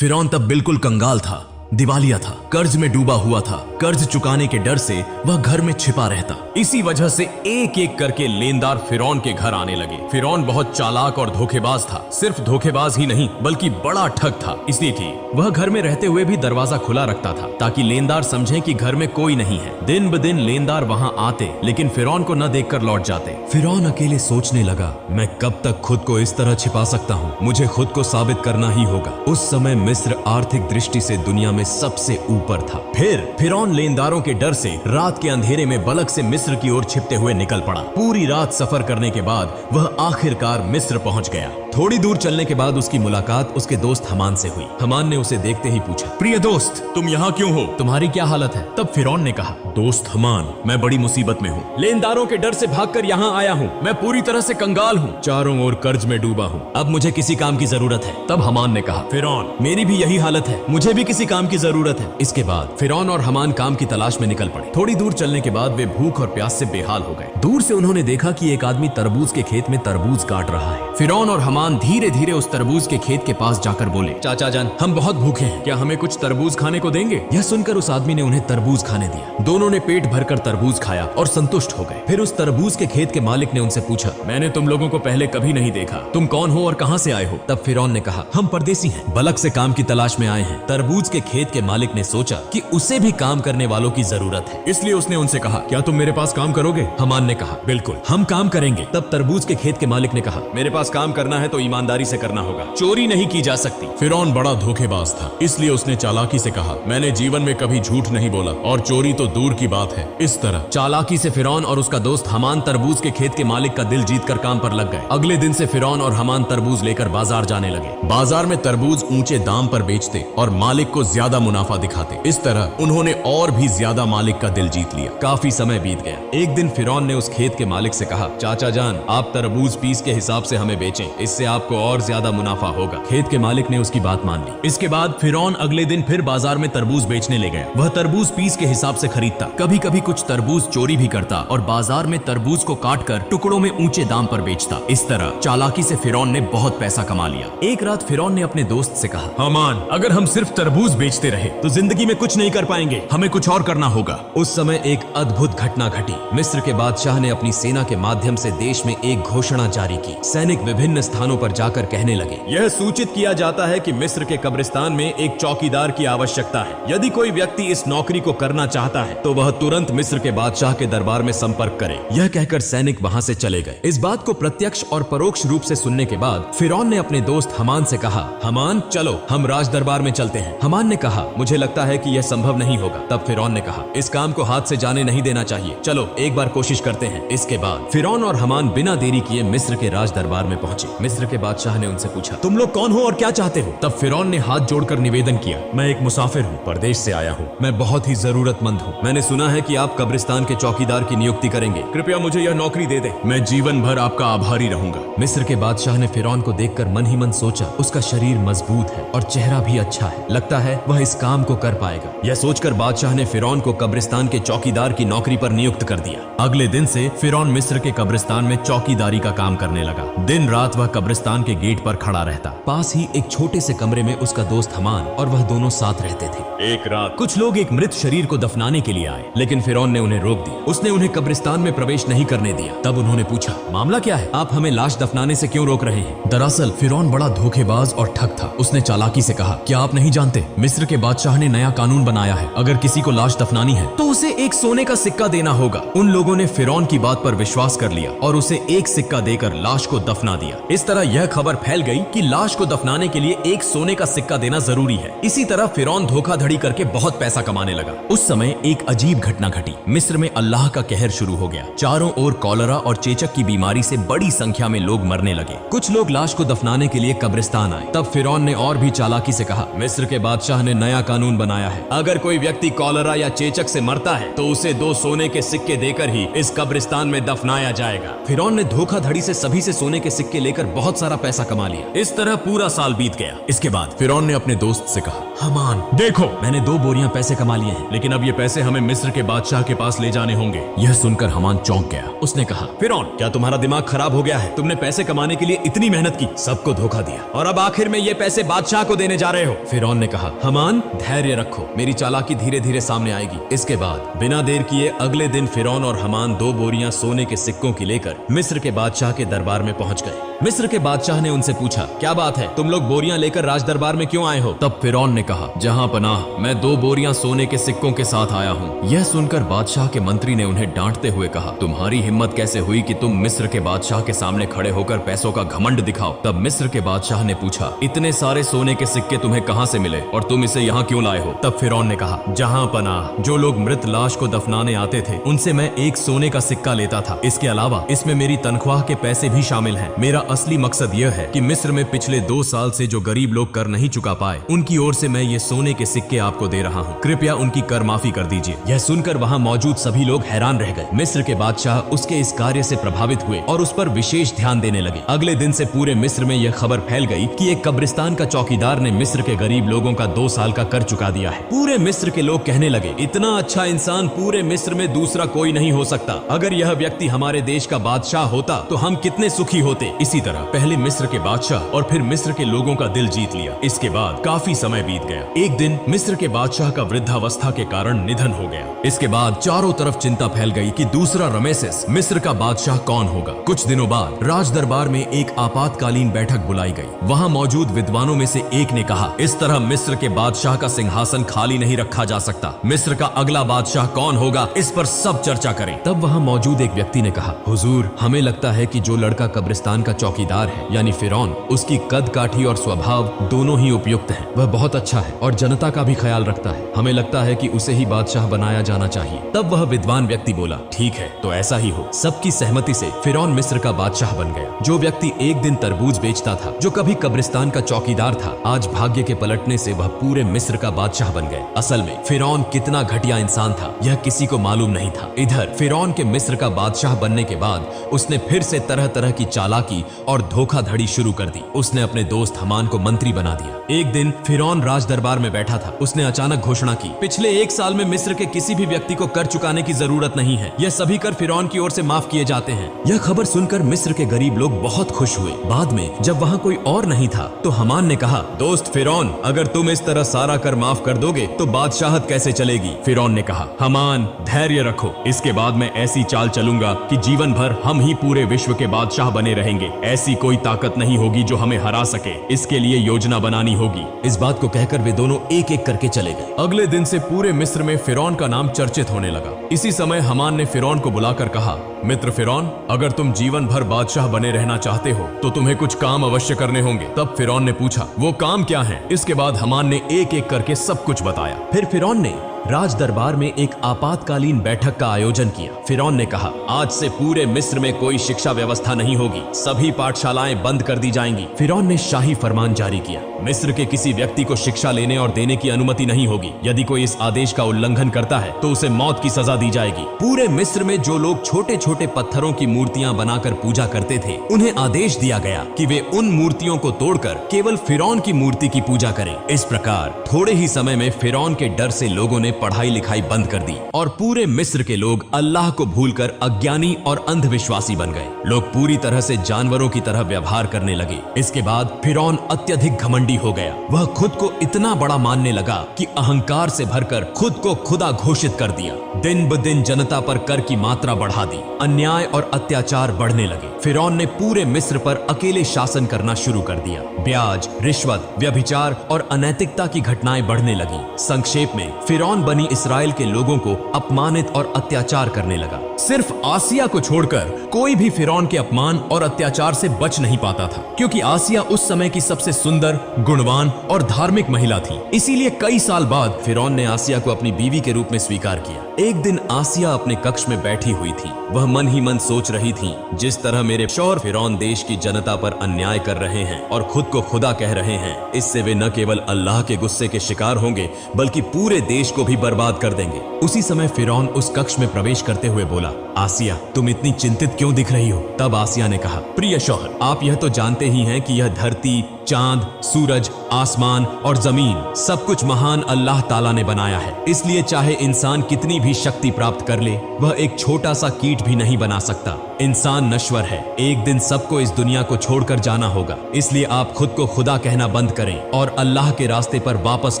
फिरौन तब बिल्कुल कंगाल था, दिवालिया था, कर्ज में डूबा हुआ था। कर्ज चुकाने के डर से वह घर में छिपा रहता। इसी वजह से एक एक करके लेनदार फिरौन के घर आने लगे। फिरौन बहुत चालाक और धोखेबाज था। सिर्फ धोखेबाज ही नहीं बल्कि बड़ा ठग था। इसलिए कि वह घर में रहते हुए भी दरवाजा खुला रखता था ताकि लेनदार समझें कि घर में कोई नहीं है। दिन ब दिन लेनदार वहां आते लेकिन फिरौन को न देखकर लौट जाते। फिरौन अकेले सोचने लगा, मैं कब तक खुद को इस तरह छिपा सकता हूँ? मुझे खुद को साबित करना ही होगा। उस समय मिस्र आर्थिक दृष्टि से दुनिया में सबसे ऊपर था। फिर फिरौन लेनदारों के डर से रात के अंधेरे में बलक से मिस्र की ओर छिपते हुए निकल पड़ा। पूरी रात सफर करने के बाद वह आखिरकार मिस्र पहुंच गया। थोड़ी दूर चलने के बाद उसकी मुलाकात उसके दोस्त हमान से हुई। हमान ने उसे देखते ही पूछा, प्रिय दोस्त, तुम यहाँ क्यों हो? तुम्हारी क्या हालत है? तब फिरौन ने कहा, दोस्त हमान, मैं बड़ी मुसीबत में हूँ। लेनदारों के डर से भागकर यहाँ आया हूँ। मैं पूरी तरह से कंगाल हूँ, चारों ओर कर्ज में डूबा हूँ। अब मुझे किसी काम की जरूरत है। तब हमान ने कहा, फिरौन, मेरी भी यही हालत है, मुझे भी किसी काम की जरूरत है। इसके बाद फिरौन और हमान काम की तलाश में निकल पड़े। थोड़ी दूर चलने के बाद वे भूख और प्यास से बेहाल हो गए। दूर से उन्होंने देखा कि एक आदमी तरबूज के खेत में तरबूज काट रहा है। फिरौन और हमान धीरे धीरे उस तरबूज के खेत के पास जाकर बोले, चाचा जान, हम बहुत भूखे हैं, क्या हमें कुछ तरबूज खाने को देंगे? यह सुनकर उस आदमी ने उन्हें तरबूज खाने दिया। दोनों ने पेट भरकर तरबूज खाया और संतुष्ट हो गए। फिर उस तरबूज के खेत के मालिक ने उनसे पूछा, मैंने तुम लोगों को पहले कभी नहीं देखा, तुम कौन हो और कहां से आए हो? तब फिरौन ने कहा, हम परदेसी हैं, बलक से काम की तलाश में आए हैं। तरबूज के खेत के मालिक ने सोचा कि उसे भी काम करने वालों की जरूरत है, इसलिए उसने उनसे कहा, क्या तुम मेरे पास काम करोगे? हमान ने कहा, बिल्कुल, हम काम करेंगे। तब तरबूज के खेत के मालिक ने कहा, मेरे पास काम करना है तो ईमानदारी से करना होगा, चोरी नहीं की जा सकती। फिरौन बड़ा धोखेबाज था, इसलिए उसने चालाकी से कहा, मैंने जीवन में कभी झूठ नहीं बोला और चोरी तो दूर की बात है। इस तरह चालाकी से फिरौन और उसका दोस्त हमान तरबूज के खेत के मालिक का दिल जीतकर काम पर लग गए। अगले दिन से फिरौन और हमान तरबूज लेकर बाजार जाने लगे। बाजार में तरबूज ऊंचे दाम पर बेचते और मालिक को ज्यादा मुनाफा दिखाते। इस तरह उन्होंने और भी ज्यादा मालिक का दिल जीत लिया। काफी समय बीत गया। एक दिन फिरौन ने उस खेत के मालिक से कहा, चाचा जान, आप तरबूज पीस के हिसाब से हमें बेचें, इससे आपको और ज्यादा मुनाफा होगा। खेत के मालिक ने उसकी बात मान ली। इसके बाद फिरौन अगले दिन फिर बाजार में तरबूज बेचने ले गया। वह तरबूज पीस के हिसाब से खरीदता, कभी कभी कुछ तरबूज चोरी भी करता और बाजार में तरबूज को काटकर टुकड़ों में ऊंचे दाम पर बेचता। इस तरह चालाकी से फिरौन ने बहुत पैसा कमा लिया। एक रात फिरौन ने अपने दोस्त से कहा, हमान, अगर हम सिर्फ तरबूज बेचते रहे तो जिंदगी में कुछ नहीं कर पाएंगे, हमें कुछ और करना होगा। उस समय एक अद्भुत घटना घटी। मिस्र के बादशाह ने अपनी सेना के माध्यम से देश में एक घोषणा जारी की। सैनिक विभिन्न स्थानों पर जाकर कहने लगे, यह सूचित किया जाता है कि मिस्र के कब्रिस्तान में एक चौकीदार की आवश्यकता है। यदि कोई व्यक्ति इस नौकरी को करना चाहता है तो वह तुरंत मिस्र के बादशाह के दरबार में संपर्क करे। यह कहकर सैनिक वहां से चले गए। इस बात को प्रत्यक्ष और परोक्ष रूप से सुनने के बाद फिरौन ने अपने दोस्त हमान से कहा, हमान, चलो हम राज दरबार में चलते हैं। हमान ने कहा, मुझे लगता है कि यह संभव नहीं होगा। तब फिरौन ने कहा, इस काम को हाथ से जाने नहीं देना चाहिए, चलो एक बार कोशिश करते हैं। इसके बाद फिरौन और हमान बिना देरी किए मिस्र के राज दरबार में पहुंचे। मिस्र के बादशाह ने उनसे पूछा, तुम लोग कौन हो और क्या चाहते हो? तब फिरौन ने हाथ जोड़कर निवेदन किया, मैं एक मुसाफिर हूँ, परदेश से आया हूँ, मैं बहुत ही जरूरतमंद हूँ। मैंने सुना है कि आप कब्रिस्तान के चौकीदार की नियुक्ति करेंगे, कृपया मुझे यह नौकरी दे दे, मैं जीवन भर आपका आभारी रहूंगा। मिस्र के बादशाह ने फिरौन को देखकर मन ही मन सोचा, उसका शरीर मजबूत है और चेहरा भी अच्छा है, लगता है वह इस काम को कर पाएगा। यह सोचकर बादशाह ने फिरौन को कब्रिस्तान के चौकीदार की नौकरी पर नियुक्त कर दिया। अगले दिन से फिरौन मिस्र के कब्रिस्तान में चौकीदारी का काम करने लगा। दिन रात वह कब्रिस्तान के गेट पर खड़ा रहता। पास ही एक छोटे से कमरे में उसका दोस्त हमान और वह दोनों साथ रहते थे। एक रात कुछ लोग एक मृत शरीर को दफनाने के लिए आए, लेकिन फिरौन ने उन्हें रोक दिया। उसने उन्हें कब्रिस्तान में प्रवेश नहीं करने दिया। तब उन्होंने पूछा, मामला क्या है? आप हमें लाश दफनाने से क्यों रोक रहे हैं? दरअसल फिरौन बड़ा धोखेबाज और ठग था। उसने चालाकी से कहा, क्या आप नहीं जानते, मिस्र के बादशाह ने नया कानून बनाया है, अगर किसी को लाश दफनानी है तो उसे एक सोने का सिक्का देना होगा। उन लोगों ने फिरौन की बात पर विश्वास कर लिया और उसे एक सिक्का देकर लाश को दफना दिया। इस तरह यह खबर फैल गई कि लाश को दफनाने के लिए एक सोने का सिक्का देना जरूरी है। इसी तरह फिरौन धोखाधड़ी करके बहुत पैसा कमाने लगा। उस समय एक अजीब घटना घटी। मिस्र में अल्लाह का कहर शुरू हो गया। चारों ओर कॉलरा और चेचक की बीमारी से बड़ी संख्या में लोग मरने लगे। कुछ लोग लाश को दफनाने के लिए कब्रिस्तान आए। तब फिरौन ने और भी चालाकी से कहा, मिस्र के बादशाह ने नया कानून बनाया है, अगर कोई व्यक्ति कॉलरा या चेचक से मरता है तो उसे 2 सोने के सिक्के देकर ही इस कब्रिस्तान में दफनाया जाएगा। फिरौन ने धोखाधड़ी से सभी से सोने के सिक्के लेकर बहुत सारा पैसा कमा लिया। इस तरह पूरा साल बीत गया। इसके बाद फिरौन ने अपने दोस्त से कहा, हमान देखो, मैंने 2 बोरियां पैसे कमा लिए हैं, लेकिन अब ये पैसे हमें मिस्र के बादशाह के पास ले जाने होंगे। यह सुनकर हमान चौंक गया। उसने कहा, फिरौन क्या तुम्हारा दिमाग खराब हो गया है? तुमने पैसे कमाने के लिए इतनी मेहनत की, सबको धोखा दिया और अब आखिर में ये पैसे बादशाह को देने जा रहे हो। फिरौन ने कहा, हमान धैर्य रखो, मेरी चालाकी धीरे धीरे सामने आएगी। इसके बाद बिना देर किए अगले दिन फिरौन और हमान 2 बोरियां सोने के सिक्कों की लेकर मिस्र के बादशाह के दरबार में पहुंच गए। मिस्र के बादशाह ने उनसे पूछा, क्या बात है, तुम लोग बोरियां लेकर राज दरबार में क्यों आए हो? तब फिरौन ने कहा, जहां पनाह, मैं 2 बोरियां सोने के सिक्कों के साथ आया हूं। यह सुनकर बादशाह के मंत्री ने उन्हें डांटते हुए कहा, तुम्हारी हिम्मत कैसे हुई कि तुम मिस्र के बादशाह के सामने खड़े होकर पैसों का घमंड दिखाओ? तब मिस्र के बादशाह ने पूछा, इतने सारे सोने के सिक्के तुम्हें कहां से मिले और तुम इसे यहाँ क्यों लाए हो? तब फिरौन ने कहा, जहां पनाह, जो लोग मृत लाश को दफनाने आते थे उनसे मैं एक सोने का सिक्का लेता था। इसके अलावा इसमें मेरी तनख्वाह के पैसे भी शामिल हैं। मेरा असली मकसद यह है कि मिस्र में पिछले 2 साल से जो गरीब लोग कर नहीं चुका पाए, उनकी ओर से मैं ये सोने के सिक्के आपको दे रहा हूँ। कृपया उनकी कर माफी कर दीजिए। यह सुनकर वहाँ मौजूद सभी लोग हैरान रह गए। मिस्र के बादशाह उसके इस कार्य से प्रभावित हुए और उस पर विशेष ध्यान देने लगे। अगले दिन से पूरे मिस्र में यह खबर फैल गई कि एक कब्रिस्तान का चौकीदार ने मिस्र के गरीब लोगों का 2 साल का कर चुका दिया है। पूरे मिस्र के लोग कहने लगे, इतना अच्छा इंसान पूरे मिस्र में दूसरा कोई नहीं हो सकता। अगर यह व्यक्ति हमारे देश का बादशाह होता तो हम कितने सुखी होते। इसी तरह पहले मिस्र के बादशाह और फिर मिस्र के लोगों का दिल जीत लिया। इसके बाद काफी समय बीत गया। एक दिन मिस्र के बादशाह का वृद्धावस्था के कारण निधन हो गया। इसके बाद चारों तरफ चिंता फैल गई कि दूसरा रमेसेस मिस्र का बादशाह कौन होगा। कुछ दिनों बाद राज दरबार में एक आपातकालीन बैठक बुलाई गई। वहाँ मौजूद विद्वानों में से एक ने कहा, इस तरह मिस्र के बादशाह का सिंहासन खाली नहीं रखा जा सकता। मिस्र का अगला बादशाह कौन होगा, इस पर सब चर्चा करें। तब वहाँ मौजूद एक व्यक्ति ने कहा, हुजूर, हमें लगता है कि जो लड़का कब्रिस्तान का चौकीदार है यानी फिरौन, उसकी कद काठी और स्वभाव दोनों ही उपयुक्त हैं। वह बहुत अच्छा है और जनता का भी ख्याल रखता है। हमें लगता है कि उसे ही बादशाह बनाया जाना चाहिए। तब वह विद्वान व्यक्ति बोला, ठीक है, तो ऐसा ही हो। सबकी सहमति से फिरौन मिस्र का बादशाह बन गया। जो व्यक्ति एक दिन तरबूज बेचता था, जो कभी कब्रिस्तान का चौकीदार था, आज भाग्य के पलटने से वह पूरे मिस्र का बादशाह बन गए। असल में फिरौन कितना घटिया इंसान था, यह किसी को मालूम नहीं था। इधर फिरौन के मिस्र का बादशाह बनने के बाद उसने फिर से तरह तरह की चालाकी और धोखाधड़ी शुरू कर दी। उसने अपने दोस्त हमान को मंत्री बना दिया। एक दिन फिरौन राज दरबार में बैठा था। उसने अचानक घोषणा की, पिछले 1 साल में मिस्र के किसी भी व्यक्ति को कर चुकाने की जरूरत नहीं है। यह सभी कर फिरौन की ओर से माफ किए जाते हैं। यह खबर सुनकर मिस्र के गरीब लोग बहुत खुश हुए। बाद में जब वहाँ कोई और नहीं था तो हमान ने कहा, दोस्त फिरौन, अगर तुम इस तरह सारा कर माफ कर दोगे तो बादशाहत कैसे चलेगी? फिरौन ने कहा, हमान धैर्य रखो, इसके बाद मैं ऐसी चाल चलूंगा कि जीवन भर हम ही पूरे विश्व के बादशाह बने रहेंगे। ऐसी कोई ताकत नहीं होगी जो हमें हरा सके। इसके लिए योजना बनानी होगी। इस बात को कहकर वे दोनों एक एक करके चले गए। अगले दिन से पूरे मिस्र में फिरौन का नाम चर्चित होने लगा। इसी समय हमान ने फिरौन को बुलाकर कहा, मित्र फिरौन, अगर तुम जीवन भर बादशाह बने रहना चाहते हो तो तुम्हें कुछ काम अवश्य करने होंगे। तब फिरौन ने पूछा, वो काम क्या है? इसके बाद हमान ने एक एक करके सब कुछ बताया। फिर फिरौन ने राज दरबार में एक आपातकालीन बैठक का आयोजन किया। फिरौन ने कहा, आज से पूरे मिस्र में कोई शिक्षा व्यवस्था नहीं होगी, सभी पाठशालाएं बंद कर दी जाएंगी। फिरौन ने शाही फरमान जारी किया, मिस्र के किसी व्यक्ति को शिक्षा लेने और देने की अनुमति नहीं होगी। यदि कोई इस आदेश का उल्लंघन करता है तो उसे मौत की सजा दी जाएगी। पूरे मिस्र में जो लोग छोटे छोटे पत्थरों की मूर्तियां बनाकर पूजा करते थे, उन्हें आदेश दिया गया कि वे उन मूर्तियों को तोड़कर केवल फिरौन की मूर्ति की पूजा करें। इस प्रकार थोड़े ही समय में फिरौन के डर से लोगों ने पढ़ाई लिखाई बंद कर दी और पूरे मिस्र के लोग अल्लाह को भूलकर अज्ञानी और अंधविश्वासी बन गए। लोग पूरी तरह से जानवरों की तरह व्यवहार करने लगे। इसके बाद फिरौन अत्यधिक घमंडी हो गया। वह खुद को इतना बड़ा मानने लगा कि अहंकार से भरकर खुद को खुदा घोषित कर दिया। दिन ब दिन जनता पर कर की मात्रा बढ़ा दी। अन्याय और अत्याचार बढ़ने लगे। फिरौन ने पूरे मिस्र पर अकेले शासन करना शुरू कर दिया। ब्याज, रिश्वत, व्यभिचार और अनैतिकता की घटनाएं बढ़ने लगी। संक्षेप में फिरौन बनी इस्राएल के लोगों को अपमानित और अत्याचार करने लगा। सिर्फ आसिया को छोड़कर कोई भी फिरौन के अपमान और अत्याचार से बच नहीं पाता था, क्योंकि आसिया उस समय की सबसे सुंदर, गुणवान और धार्मिक महिला थी। इसीलिए कई साल बाद फिरौन ने आसिया को अपनी बीवी के रूप में स्वीकार किया। एक दिन आसिया अपने कक्ष में बैठी हुई थी। वह मन ही मन सोच रही थी, जिस तरह मेरे शौहर फिरौन देश की जनता पर अन्याय कर रहे हैं और खुद को खुदा कह रहे हैं, इससे वे न केवल अल्लाह के गुस्से के शिकार होंगे बल्कि पूरे देश को भी बर्बाद कर देंगे। उसी समय फिरौन उस कक्ष में प्रवेश करते हुए बोला, आसिया, तुम इतनी चिंतित क्यों दिख रही हो? तब आसिया ने कहा, प्रिय शौहर, आप यह तो जानते ही हैं कि यह धरती, चांद, सूरज, आसमान और जमीन सब कुछ महान अल्लाह ताला ने बनाया है। इसलिए चाहे इंसान कितनी भी शक्ति प्राप्त कर ले, वह एक छोटा सा कीट भी नहीं बना सकता। इंसान नश्वर है, एक दिन सबको इस दुनिया को छोड़कर जाना होगा। इसलिए आप खुद को खुदा कहना बंद करें और अल्लाह के रास्ते पर वापस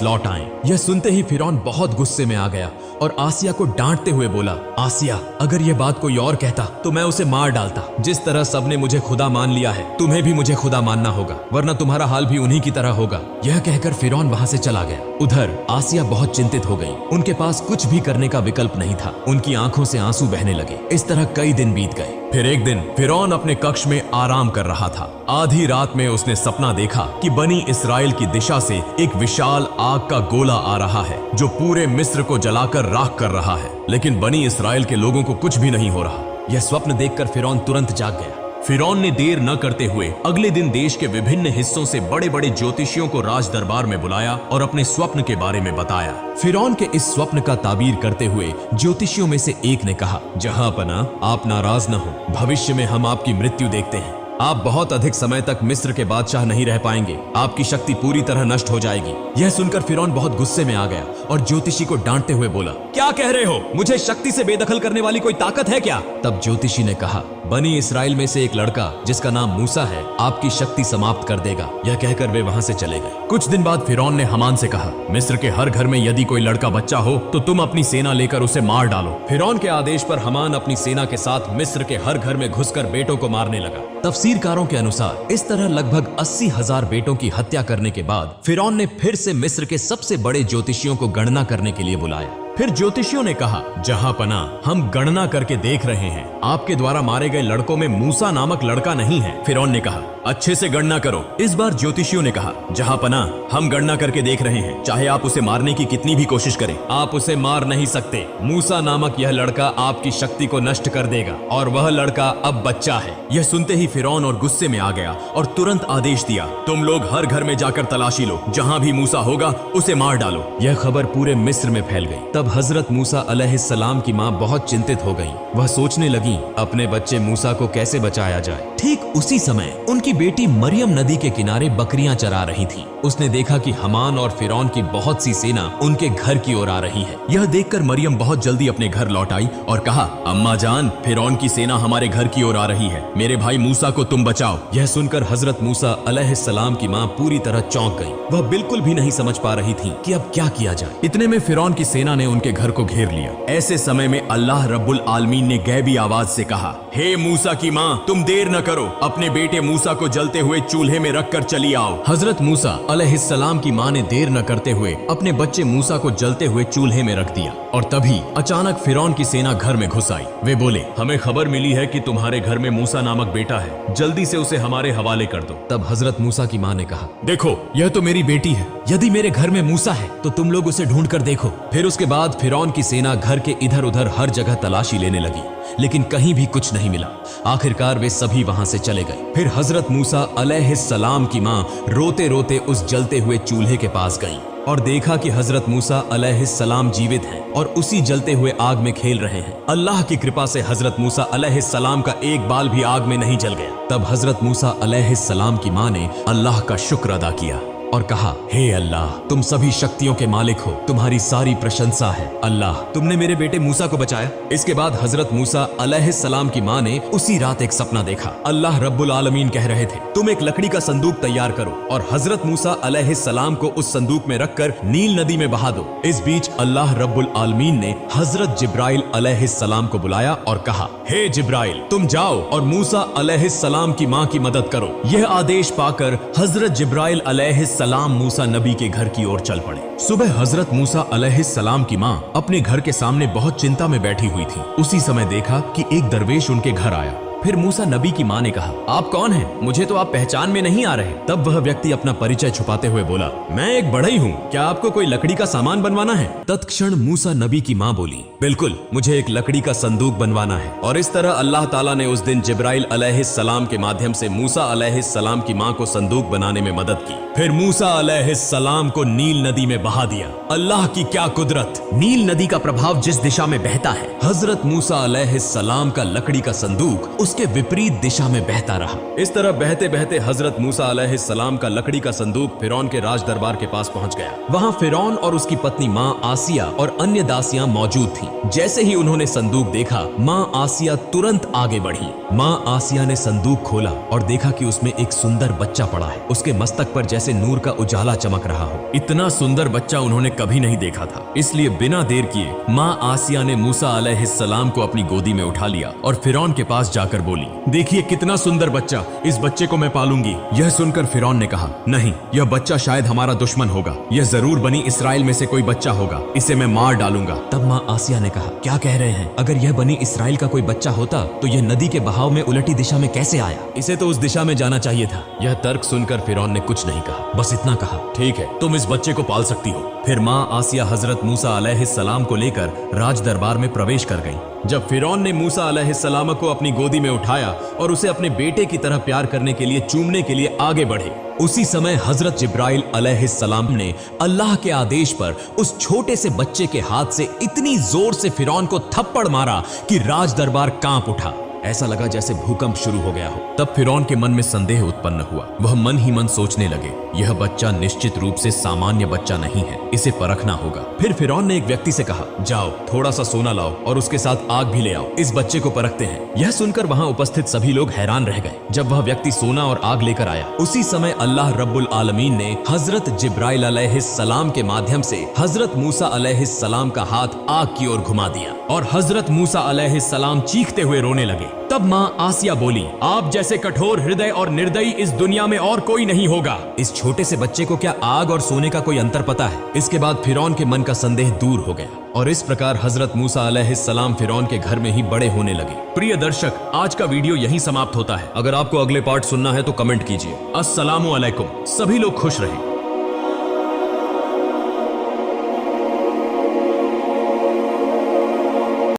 लौट आएं। यह सुनते ही फिरौन बहुत गुस्से में आ गया और आसिया को डांटते हुए बोला, आसिया, अगर यह बात कोई और कहता तो मैं उसे मार डालता। जिस तरह सबने मुझे खुदा मान लिया है, तुम्हें भी मुझे खुदा मानना होगा, वरना तुम्हारा हाल भी उन्हीं की तरह होगा। यह कहकर फिरौन वहां से चला गया। उधर आसिया बहुत चिंतित हो गई। उनके पास कुछ भी करने का विकल्प नहीं था। उनकी आंखों से आंसू बहने लगे। इस तरह कई दिन बीत गए। फिर एक दिन फिरौन अपने कक्ष में आराम कर रहा था। आधी रात में उसने सपना देखा कि बनी इस्राएल की दिशा से एक विशाल आग का गोला आ रहा है जो पूरे मिस्र को जलाकर राख कर रहा है, लेकिन बनी इस्राएल के लोगों को कुछ भी नहीं हो रहा। यह स्वप्न देखकर फिरौन तुरंत जाग गया। फिरौन ने देर न करते हुए अगले दिन देश के विभिन्न हिस्सों से बड़े बड़े ज्योतिषियों को राज दरबार में बुलाया और अपने स्वप्न के बारे में बताया। फिरौन के इस स्वप्न का ताबीर करते हुए ज्योतिषियों में से एक ने कहा, जहांपना, आप नाराज न हो, भविष्य में हम आपकी मृत्यु देखते हैं। आप बहुत अधिक समय तक मिस्र के बादशाह नहीं रह पाएंगे। आपकी शक्ति पूरी तरह नष्ट हो जाएगी। यह सुनकर फिरौन बहुत गुस्से में आ गया और ज्योतिषी को डांटते हुए बोला, क्या कह रहे हो? मुझे शक्ति से बेदखल करने वाली कोई ताकत है क्या? तब ज्योतिषी ने कहा, बनी इस्राएल में से एक लड़का जिसका नाम मूसा है आपकी शक्ति समाप्त कर देगा। यह कहकर वे वहां से चले गए। कुछ दिन बाद फिरौन ने हमान से कहा, मिस्र के हर घर में यदि कोई लड़का बच्चा हो तो तुम अपनी सेना लेकर उसे मार डालो। फिरौन के आदेश पर हमान अपनी सेना के साथ मिस्र के हर घर में घुसकर बेटों को मारने लगा। तफसीरकारों के अनुसार इस तरह लगभग 80,000 बेटों की हत्या करने के बाद फिरौन ने फिर से मिस्र के सबसे बड़े ज्योतिषियों को गणना करने के लिए बुलाया। फिर ज्योतिषियों ने कहा, जहांपना, हम गणना करके देख रहे हैं, आपके द्वारा मारे गए लड़कों में मूसा नामक लड़का नहीं है। फिरौन ने कहा, अच्छे से गणना करो। इस बार ज्योतिषियों ने कहा, जहांपना, हम गणना करके देख रहे हैं, चाहे आप उसे मारने की कितनी भी कोशिश करें, आप उसे मार नहीं सकते। मूसा नामक यह लड़का आपकी शक्ति को नष्ट कर देगा और वह लड़का अब बच्चा है। यह सुनते ही फिरौन और गुस्से में आ गया और तुरंत आदेश दिया, तुम लोग हर घर में जाकर तलाशी लो, जहां भी मूसा होगा उसे मार डालो। यह खबर पूरे मिस्र में फैल गई। तब हजरत मूसा अलैहिस्सलाम की माँ बहुत चिंतित हो गई। वह सोचने लगी, अपने बच्चे मूसा को कैसे बचाया जाए। ठीक उसी समय उनकी बेटी मरियम नदी के किनारे बकरियां चरा रही थी। उसने देखा कि हमान और फिरौन की बहुत सी सेना उनके घर की ओर आ रही है। यह देखकर मरियम बहुत जल्दी अपने घर लौट आई और कहा, अम्मा जान, फिरौन की सेना हमारे घर की ओर आ रही है, मेरे भाई मूसा को तुम बचाओ। यह सुनकर हजरत मूसा अलैहिस्सलाम की माँ पूरी तरह चौंक गई। वह बिल्कुल भी नहीं समझ पा रही थी कि अब क्या किया जाए। इतने में फिरौन की सेना ने उनके घर को घेर लिया। ऐसे समय में अल्लाह रब्बुल आलमीन ने गैबी आवाज से कहा, हे मूसा की माँ, तुम देर न करो, अपने बेटे मूसा को जलते हुए चूल्हे में रखकर चली आओ। हजरत मूसा अलैहिस्सलाम की माँ ने देर न करते हुए अपने बच्चे मूसा को जलते हुए चूल्हे में रख दिया और तभी अचानक फिरौन की सेना घर में घुस आई। वे बोले, हमें खबर मिली है कि तुम्हारे घर में मूसा नामक बेटा है, जल्दी से उसे हमारे हवाले कर दो। तब हजरत मूसा की माँ ने कहा, देखो, यह तो मेरी बेटी है, यदि मेरे घर में मूसा है तो तुम लोग उसे ढूंढ कर देखो। फिर उसके बाद फिरौन की सेना घर के इधर उधर हर जगह तलाशी लेने लगी, लेकिन कहीं भी कुछ नहीं मिला। आखिरकार वे सभी वहां से चले गए। फिर हजरत मूसा अलैहिस्सलाम की माँ रोते रोते उस जलते हुए चूल्हे के पास गईं और देखा कि हजरत मूसा अलैहिस्सलाम जीवित हैं और उसी जलते हुए आग में खेल रहे हैं। अल्लाह की कृपा से हजरत मूसा अलैहिस्सलाम का एक बाल भी आग में नहीं जल गया। तब हजरत मूसा अलैहिस्सलाम की माँ ने अल्लाह का शुक्र अदा किया और कहा, हे अल्लाह, तुम सभी शक्तियों के मालिक हो, तुम्हारी सारी प्रशंसा है। अल्लाह, तुमने मेरे बेटे मूसा को बचाया। इसके बाद हजरत मूसा अलैहिस्सलाम की माँ ने उसी रात एक सपना देखा। अल्लाह रब्बुल आलमीन कह रहे थे, तुम एक लकड़ी का संदूक तैयार करो और हजरत मूसा अलैहिस्सलाम को उस संदूक में रखकर नील नदी में बहा दो। इस बीच अल्लाह रब्बुल आलमीन ने हजरत जिब्राइल अलैहिस्सलाम को बुलाया और कहा, हे जिब्राइल, तुम जाओ और मूसा अलैहिस्सलाम की माँ की मदद करो। यह आदेश पाकर हजरत जिब्राइल अलैहिस्सलाम मूसा नबी के घर की ओर चल पड़े। सुबह हजरत मूसा अलैहिस्सलाम की माँ अपने घर के सामने बहुत चिंता में बैठी हुई थी। उसी समय देखा कि एक दरवेश उनके घर आया फिर मूसा नबी की माँ ने कहा, आप कौन हैं? मुझे तो आप पहचान में नहीं आ रहे। तब वह व्यक्ति अपना परिचय छुपाते हुए बोला, मैं एक बढ़ई हूँ, क्या आपको कोई लकड़ी का सामान बनवाना है? तत्क्षण मूसा नबी की माँ बोली, बिल्कुल, मुझे एक लकड़ी का संदूक बनवाना है। और इस तरह अल्लाह ताला ने उस दिन जिब्राइल अलैहिस्सलाम के माध्यम से मूसा अलैहिस्सलाम की माँ को संदूक बनाने में मदद की। फिर मूसा अलैहिस्सलाम को नील नदी में बहा दिया। अल्लाह की क्या कुदरत! नील नदी का प्रभाव जिस दिशा में बहता है, हजरत मूसा अलैहिस्सलाम का लकड़ी का संदूक उसके विपरीत दिशा में बहता रहा। इस तरह बहते बहते हजरत मूसा अलैहिस्सलाम का लकड़ी का संदूक फिरौन के राज दरबार के पास पहुंच गया। वहां फिरौन और उसकी पत्नी माँ आसिया और अन्य दासियां मौजूद थीं। जैसे ही उन्होंने संदूक देखा, माँ आसिया तुरंत आगे बढ़ी। माँ आसिया ने संदूक खोला और देखा कि उसमें एक सुंदर बच्चा पड़ा है। उसके मस्तक पर जैसे नूर का उजाला चमक रहा हो। इतना सुंदर बच्चा उन्होंने कभी नहीं देखा था। इसलिए बिना देर किए माँ आसिया ने मूसा अलैहिस्सलाम को अपनी गोदी में उठा लिया और फिरौन के पास जाकर बोली, देखिए कितना सुंदर बच्चा, इस बच्चे को मैं पालूंगी। यह सुनकर फिरौन ने कहा, नहीं, यह बच्चा शायद हमारा दुश्मन होगा। यह जरूर बनी इसराइल में से कोई बच्चा होगा, इसे मैं मार डालूंगा। तब माँ आसिया ने कहा, क्या कह रहे हैं? अगर यह बनी इसराइल का कोई बच्चा होता तो यह नदी के बहाव में उलटी दिशा में कैसे आया? इसे तो उस दिशा में जाना चाहिए था। यह तर्क सुनकर फिरौन ने कुछ नहीं कहा, बस इतना कहा, ठीक है, तुम इस बच्चे को पाल सकती हो। फिर माँ आसिया हजरत मूसा अलैहिस्सलाम को लेकर राज दरबार में प्रवेश कर गई। जब फिरौन ने मूसा अलैहिस्सलाम को अपनी गोदी में उठाया और उसे अपने बेटे की तरह प्यार करने के लिए, चूमने के लिए आगे बढ़े, उसी समय हजरत जिब्राइल अलैहिस्सलाम ने अल्लाह के आदेश पर उस छोटे से बच्चे के हाथ से इतनी जोर से फिरौन को थप्पड़ मारा कि राज दरबार कांप उठा। ऐसा लगा जैसे भूकंप शुरू हो गया हो। तब फिरौन के मन में संदेह उत्पन्न हुआ। वह मन ही मन सोचने लगे, यह बच्चा निश्चित रूप से सामान्य बच्चा नहीं है, इसे परखना होगा। फिर फिरौन ने एक व्यक्ति से कहा, जाओ थोड़ा सा सोना लाओ और उसके साथ आग भी ले आओ, इस बच्चे को परखते हैं। यह सुनकर वहां उपस्थित सभी लोग हैरान रह गए। जब वह व्यक्ति सोना और आग लेकर आया, उसी समय अल्लाह रब्बुल आलमीन ने हजरत जिब्राइल अलैहिस्सलाम के माध्यम से हजरत मूसा अलैहिस्सलाम का हाथ आग की ओर घुमा दिया और हजरत मूसा अलैहिस्सलाम चीखते हुए रोने लगे। तब माँ आसिया बोली, आप जैसे कठोर हृदय और निर्दयी इस दुनिया में और कोई नहीं होगा। इस छोटे से बच्चे को क्या आग और सोने का कोई अंतर पता है? इसके बाद फिरौन के मन का संदेह दूर हो गया और इस प्रकार हजरत मूसा अलैहिस्सलाम फिरौन के घर में ही बड़े होने लगे। प्रिय दर्शक, आज का वीडियो यहीं समाप्त होता है। अगर आपको अगले पार्ट सुनना है तो कमेंट कीजिए। अस्सलामु अलैकुम। सभी लोग खुश रहें।